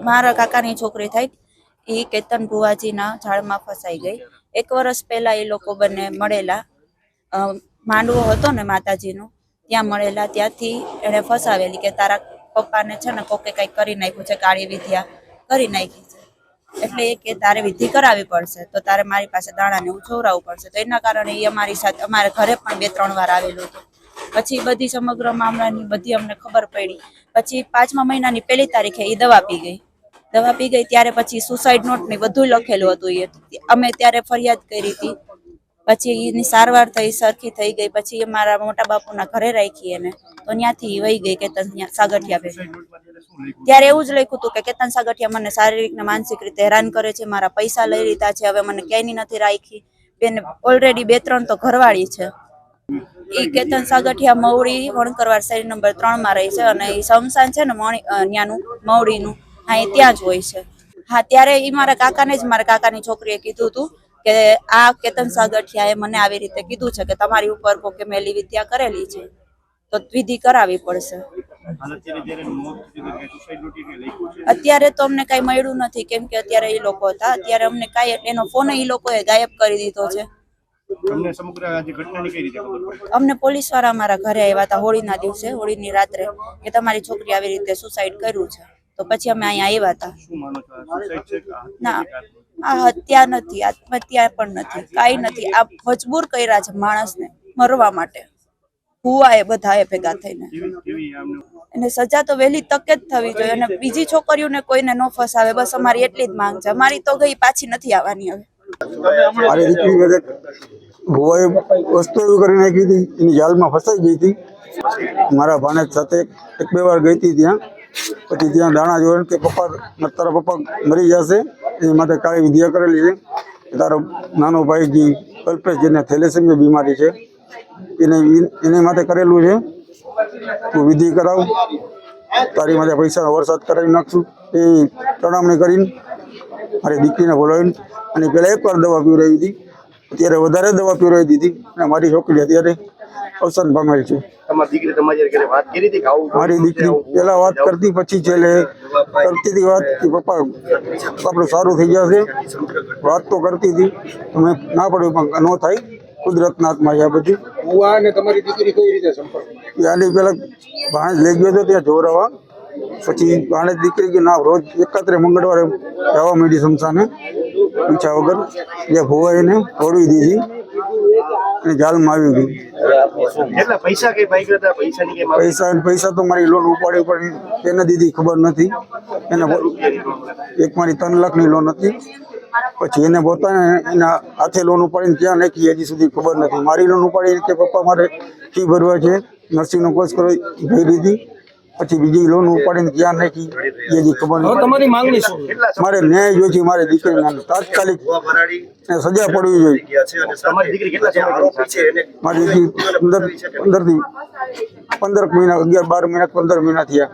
મારા કાકાની છોકરી થાય એ કેતન ભુવાજીના ઝાડમાં ફસાઈ ગઈ। 1 વર્ષ પહેલા એ લોકો બંને મળેલા, માંડવો હતો ને માતાજીનો ત્યાં મળેલા, ત્યાંથી એને ફસાવેલી કે તારા પપ્પાને છે ને કોકે કંઈક કરી નાખ્યું છે, કાળી વિદ્યા કરી નાખી છે, એટલે એ કે તારે વિધિ કરાવવી પડશે, તો તારે મારી પાસે દાણાને એવું જોવરાવવું પડશે। તો એના કારણે એ અમારી સાથે અમારા ઘરે પણ 2-3 વાર આવેલો હતો। પછી બધી સમગ્ર મામલાની બધી અમને ખબર પડી। પછી 5મા મહિનાની 1લી તારીખે એ દવા પી ગઈ ત્યારે પછી સુસાઇડ નોટ ને બધું લખેલું હતું। એ અમે ત્યારે ફરિયાદ કરી હતી, પછી એની સારવાર થઈ, સરખી થઈ ગઈ। પછી મારા મોટા બાપુના ઘરે રાખી એને, તો ત્યાંથી વહી ગઈ કેતન સાગઠિયા ભેગી। ત્યારે એવું જ લખ્યું હતું કે કેતન સાગઠિયા મને શારીરિક ને માનસિક રીતે હેરાન કરે છે, મારા પૈસા લઈ લીધા છે, હવે મને ક્યાંયની નથી રાખી। બેન ઓલરેડી 2-3 તો ઘરવાળી છે। એ કેતન સાગઠિયા મવડી વણકરવાડ શેરી નંબર 3 માં રહે છે, અને એ શમશાન છે ને ત્યાંનું મવડીનું, હા એ ત્યાં જ હોય છે। હા, ત્યારે એ મારા કાકાને જ મારા કાકાની છોકરીએ કીધું હતું કે આ કેતન સાગઠિયાએ મને આવી રીતે કીધું છે કે તમારી ઉપર કોકે મેલી વિદ્યા કરેલી છે, તો વિધિ કરાવવી પડશે। અત્યારે તો અમને કઈ મળ્યું નથી, કેમ કે અત્યારે એ લોકો હતા, અત્યારે અમને કઈ એનો ફોન એ લોકોએ ગાયબ કરી દીધો છે। અમને પોલીસ વાળા અમારા ઘરે આવ્યા હતા હોળીના દિવસે, હોળીની રાત્રે, કે તમારી છોકરી આવી રીતે સુસાઇડ કર્યું છે। તો પછી અમે અહીંયા આવ્યા હતા। ના, આ હત્યા નથી, આત્મહત્યા પણ નથી, કાંઈ નથી। આ મજબૂર કર્યા છે માણસને મરવા માટે, ભુવાએ બધાએ ભેગા થઈને। એને સજા તો વહેલી તકે જ થવી જોઈએ, અને બીજી છોકરીઓને કોઈને ન ફસાવે, બસ અમારી એટલી જ માંગ છે। અમારી તો ગઈ, પાછી નથી આવવાની હવે। મારી દીકરી ભુવાએ વસ્તુ એવી કરી નાખી હતી, એની જાળમાં ફસાઈ ગઈ હતી। મારા ભાણેજ સાથે 1-2 વાર ગઈ હતી ત્યાં, પછી ત્યાં દાણા જોઈને કે તારા પપ્પા મરી જશે, એ માટે કાળી વિદ્યા કરેલી છે। તારો નાનો ભાઈ જે કલ્પેશ, જેને થેલેસેમિયા બીમારી છે, એને માટે કરેલું છે, તું વિધિ કરાવ, તારી માટે પૈસાનો વરસાદ કરાવી નાખશું। એ તણામણી કરીને મારી દીકરીને બોલાવીને અને પહેલાં 1 વાર દવા પીવડાવી હતી, અત્યારે વધારે દવા પીવડાવી દીધી, અને મારી છોકરી અત્યારે અવસાન પામેલ છે। મારી દીકરી પહેલા વાત કરતી, પછી છેલ્લે કરતી હતી વાત કે પપ્પા આપણું સારું થઈ જશે, વાત તો કરતી હતી, તમે ના પડ્યું પણ ન થાય, કુદરતના હાથમાં છે આ બધી। તમારી દીકરી કઈ રીતે સંપર્ક? ત્યાંની પેલા ભાણેજ લઈ ગયો હતો ત્યાં જોરાવા, પછી ભાણેજ દીકરી કે ના રોજ એકાત્રે મંગળવારે જવા માંડી શમશાને પૂછ્યા વગર, જે ભુવા એને તોડી દીધી અને જાલમાં આવી ગઈ। પૈસા તો મારી લોન ઉપાડી પણ એને દીધી ખબર નથી, એને એક મારી 3 લાખની લોન હતી, પછી એને પોતાને એના હાથે લોન ઉપાડીને ક્યાં નાખી હજી સુધી ખબર નથી। મારી લોન ઉપાડી કે પપ્પા મારે ફી ભરવા છે, નર્સિંગનો કોર્સ કરો ભરી હતી, પછી બીજી લોન ઉપાડીને ક્યાં નાખી એ હજી ખબર નથી। તમારી માંગણી શું? મારે ન્યાય જોઈએ છે, મારી દીકરીને તાત્કાલિક સજા પડવી જોઈએ। મારી દીકરી 15 મહિના, 11-12 મહિના, 15 મહિના થયા।